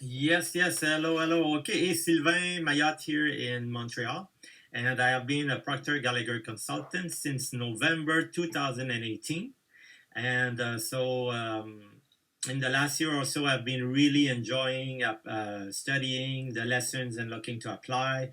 Yes, yes. Hello, hello. Okay, it's Sylvain Mayotte here in Montreal, and I have been a Procter Gallagher consultant since November 2018. And in the last year or so, I've been really enjoying studying the lessons and looking to apply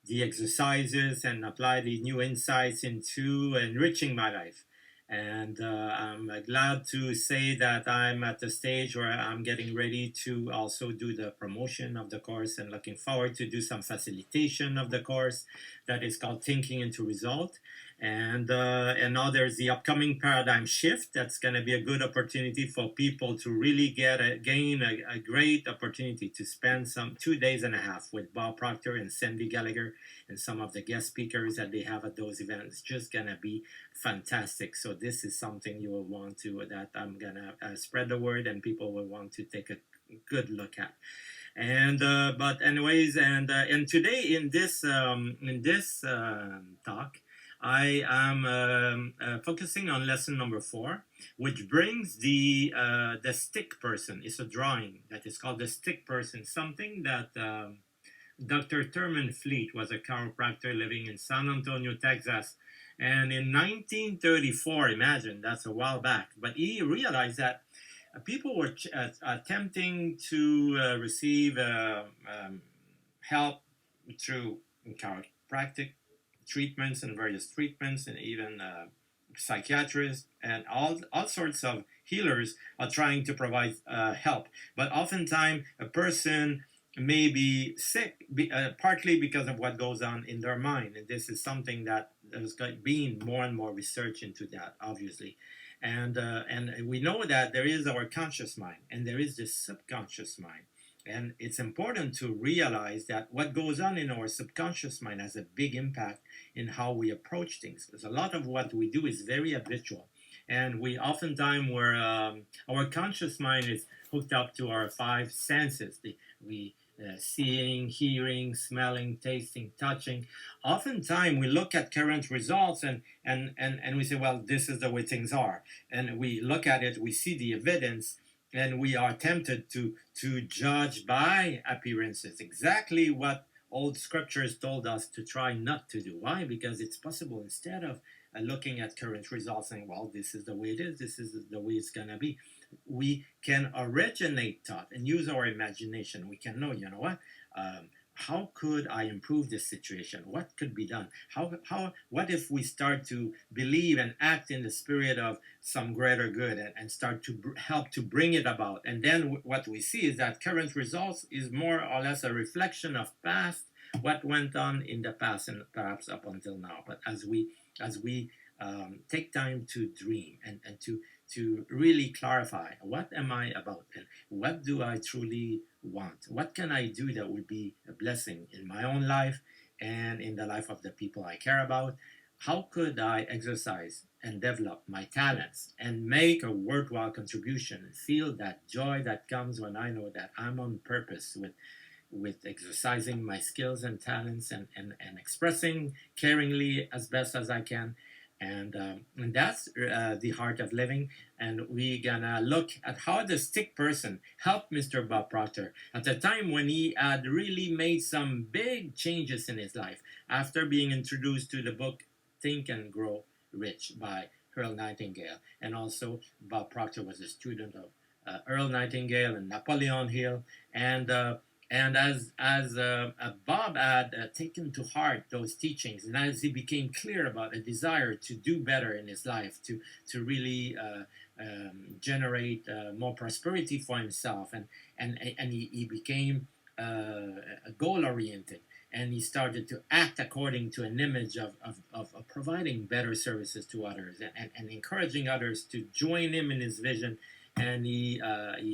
the exercises and apply the new insights into enriching my life. And I'm glad to say that I'm at the stage where I'm getting ready to also do the promotion of the course and looking forward to do some facilitation of the course that is called Thinking into Result. And now there's the upcoming paradigm shift. That's going to be a good opportunity for people to really gain a great opportunity to spend some 2 days and a half with Bob Proctor and Sandy Gallagher and some of the guest speakers that they have at those events. It's just gonna be fantastic. So this is something you will want to that I'm gonna spread the word and people will want to take a good look at. And but anyways, and today in this talk, I am focusing on lesson number 4, which brings the stick person. It's a drawing that is called the stick person, something that Dr. Thurman Fleet was a chiropractor living in San Antonio, Texas. And in 1934, imagine, that's a while back, but he realized that people were attempting to receive help through chiropractic treatments and various treatments, and even psychiatrists and all sorts of healers are trying to provide help. But oftentimes, a person may be sick partly because of what goes on in their mind, and this is something that there's been more and more research into that, obviously. And we know that there is our conscious mind and there is the subconscious mind, and it's important to realize that what goes on in our subconscious mind has a big impact in how we approach things, because a lot of what we do is very habitual, and we oftentimes where our conscious mind is hooked up to our five senses. We seeing, hearing, smelling, tasting, touching. Oftentimes we look at current results and we say, well, this is the way things are. And we look at it, we see the evidence, and we are tempted to judge by appearances. Exactly what old scriptures told us to try not to do. Why? Because it's possible, instead of looking at current results saying, well, this is the way it is, this is the way it's going to be, we can originate thought and use our imagination. We can know, you know what? How could I improve this situation? What could be done? What if we start to believe and act in the spirit of some greater good, and start to help to bring it about? And then what we see is that current results is more or less a reflection of past, what went on in the past and perhaps up until now. But as we take time to dream and to really clarify, what am I about and what do I truly want? What can I do that would be a blessing in my own life and in the life of the people I care about? How could I exercise and develop my talents and make a worthwhile contribution and feel that joy that comes when I know that I'm on purpose with exercising my skills and talents, and expressing caringly as best as I can. And that's the heart of living. And we gonna look at how the stick person helped Mr. Bob Proctor at a time when he had really made some big changes in his life after being introduced to the book Think and Grow Rich by Earl Nightingale. And also, Bob Proctor was a student of Earl Nightingale and Napoleon Hill. And as Bob had taken to heart those teachings, and as he became clear about a desire to do better in his life, to really generate more prosperity for himself, and he became goal oriented, and he started to act according to an image of providing better services to others, and encouraging others to join him in his vision. And he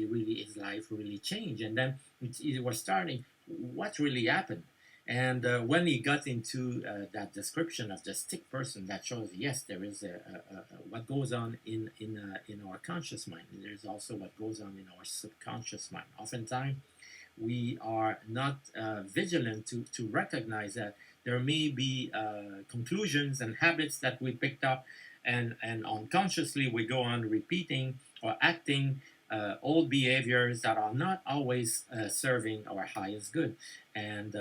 really, his life really changed. And then it was starting what really happened. And when he got into that description of the stick person, that shows, yes, there is what goes on in our conscious mind. And there's also what goes on in our subconscious mind. Oftentimes we are not vigilant to recognize that there may be conclusions and habits that we picked up, and unconsciously we go on repeating or acting old behaviors that are not always serving our highest good. And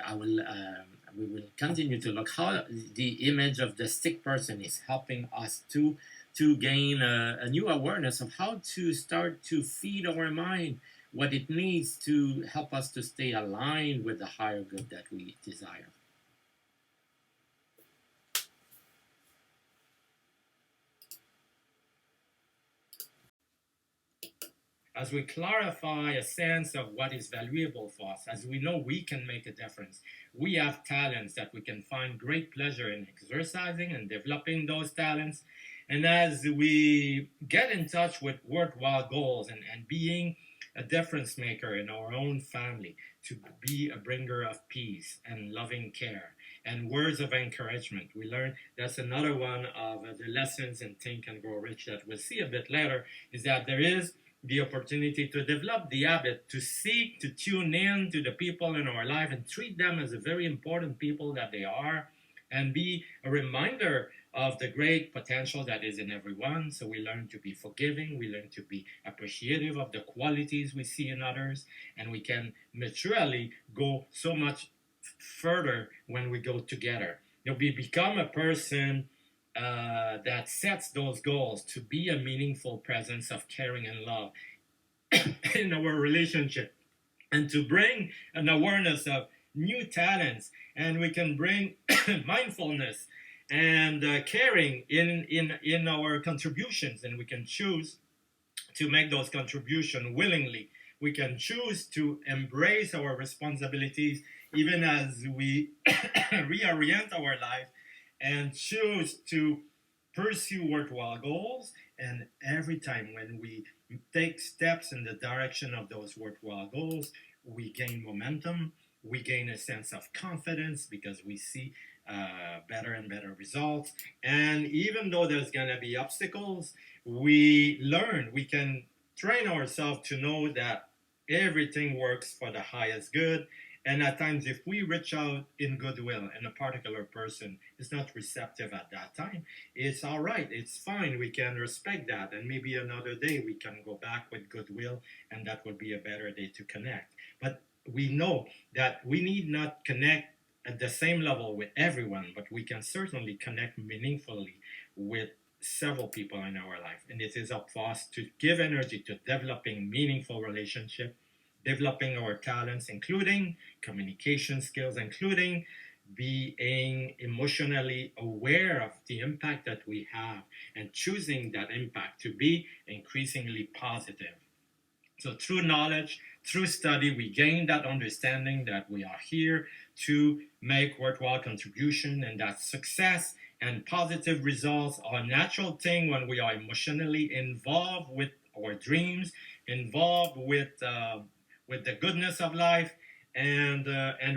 I will we will continue to look how the image of the sick person is helping us to gain a new awareness of how to start to feed our mind what it needs to help us to stay aligned with the higher good that we desire. As we clarify a sense of what is valuable for us, as we know we can make a difference, we have talents that we can find great pleasure in exercising and developing those talents. And as we get in touch with worthwhile goals and being a difference maker in our own family, to be a bringer of peace and loving care and words of encouragement, we learn that's another one of the lessons in Think and Grow Rich that we'll see a bit later, is that there is the opportunity to develop the habit to seek to tune in to the people in our life and treat them as a very important people that they are, and be a reminder of the great potential that is in everyone. So we learn to be forgiving, we learn to be appreciative of the qualities we see in others, and we can maturely go so much further when we go together. We become a person that sets those goals to be a meaningful presence of caring and love in our relationship, and to bring an awareness of new talents, and we can bring mindfulness and caring in our contributions, and we can choose to make those contributions willingly. We can choose to embrace our responsibilities even as we reorient our life and choose to pursue worthwhile goals. And every time when we take steps in the direction of those worthwhile goals, we gain momentum, we gain a sense of confidence because we see better and better results. And even though there's going to be obstacles, we learn, we can train ourselves to know that everything works for the highest good. And at times, if we reach out in goodwill and a particular person is not receptive at that time, it's all right. It's fine. We can respect that. And maybe another day we can go back with goodwill, and that would be a better day to connect. But we know that we need not connect at the same level with everyone, but we can certainly connect meaningfully with several people in our life. And it is up for us to give energy to developing meaningful relationships, developing our talents, including communication skills, including being emotionally aware of the impact that we have and choosing that impact to be increasingly positive. So through knowledge, through study, we gain that understanding that we are here to make worthwhile contribution, and that success and positive results are a natural thing when we are emotionally involved with our dreams, involved with the goodness of life, and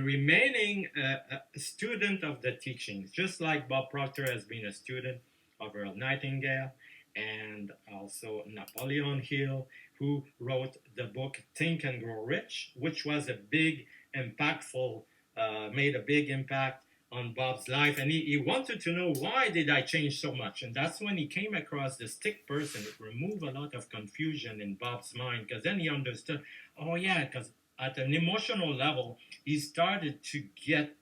remaining a student of the teachings, just like Bob Proctor has been a student of Earl Nightingale and also Napoleon Hill, who wrote the book Think and Grow Rich, which was a big, impactful, made a big impact on Bob's life. And he wanted to know, why did I change so much? And that's when he came across the stick person. It removed a lot of confusion in Bob's mind, because then he understood, oh yeah, because at an emotional level, he started to get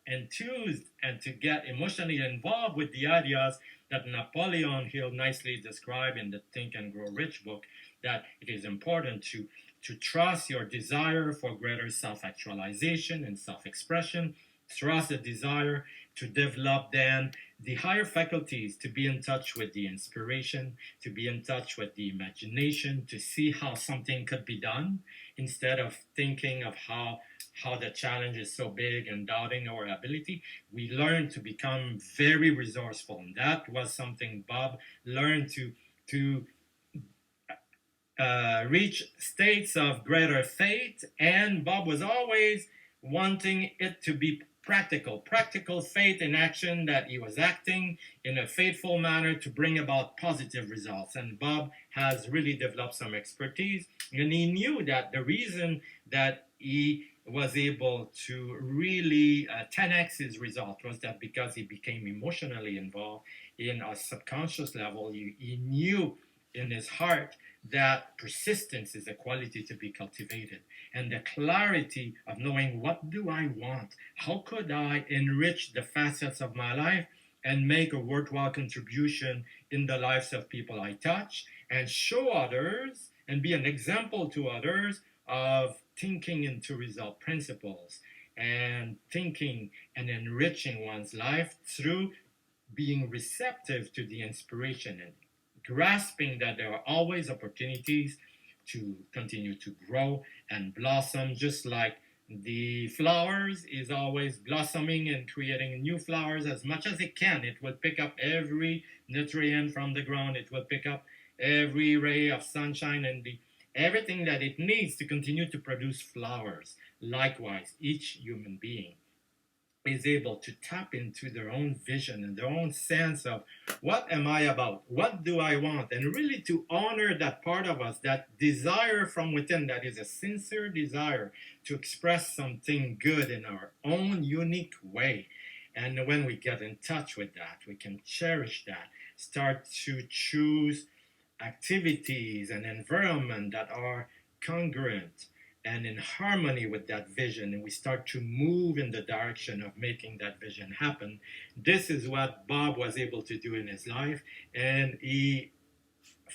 enthused and to get emotionally involved with the ideas that Napoleon Hill nicely described in the Think and Grow Rich book, that it is important to trust your desire for greater self-actualization and self-expression, trust the desire to develop then the higher faculties, to be in touch with the inspiration, to be in touch with the imagination, to see how something could be done, instead of thinking of how the challenge is so big and doubting our ability. We learn to become very resourceful. And that was something Bob learned to reach states of greater faith. And Bob was always wanting it to be practical faith in action, that he was acting in a faithful manner to bring about positive results. And Bob has really developed some expertise, and he knew that the reason that he was able to really 10x his result was that because he became emotionally involved in a subconscious level. He knew in his heart that persistence is a quality to be cultivated, and the clarity of knowing what do I want, how could I enrich the facets of my life and make a worthwhile contribution in the lives of people I touch, and show others and be an example to others of thinking into result principles and thinking and enriching one's life through being receptive to the inspiration and grasping that there are always opportunities to continue to grow and blossom, just like the flowers is always blossoming and creating new flowers as much as it can. It will pick up every nutrient from the ground. It will pick up every ray of sunshine and everything that it needs to continue to produce flowers. Likewise, each human being is able to tap into their own vision and their own sense of what am I about? What do I want? And really to honor that part of us, that desire from within, that is a sincere desire to express something good in our own unique way. And when we get in touch with that, we can cherish that, start to choose activities and environment that are congruent and in harmony with that vision, and we start to move in the direction of making that vision happen. This is what Bob was able to do in his life, and he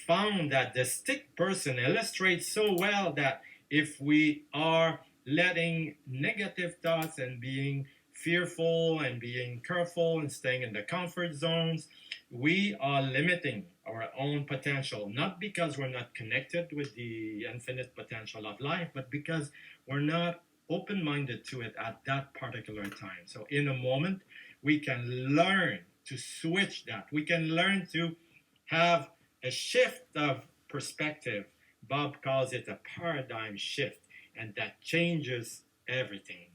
found that the stick person illustrates so well that if we are letting negative thoughts and being fearful and being careful and staying in the comfort zones, we are limiting our own potential, not because we're not connected with the infinite potential of life, but because we're not open-minded to it at that particular time. So in a moment, we can learn to switch that. We can learn to have a shift of perspective. Bob calls it a paradigm shift, and that changes everything.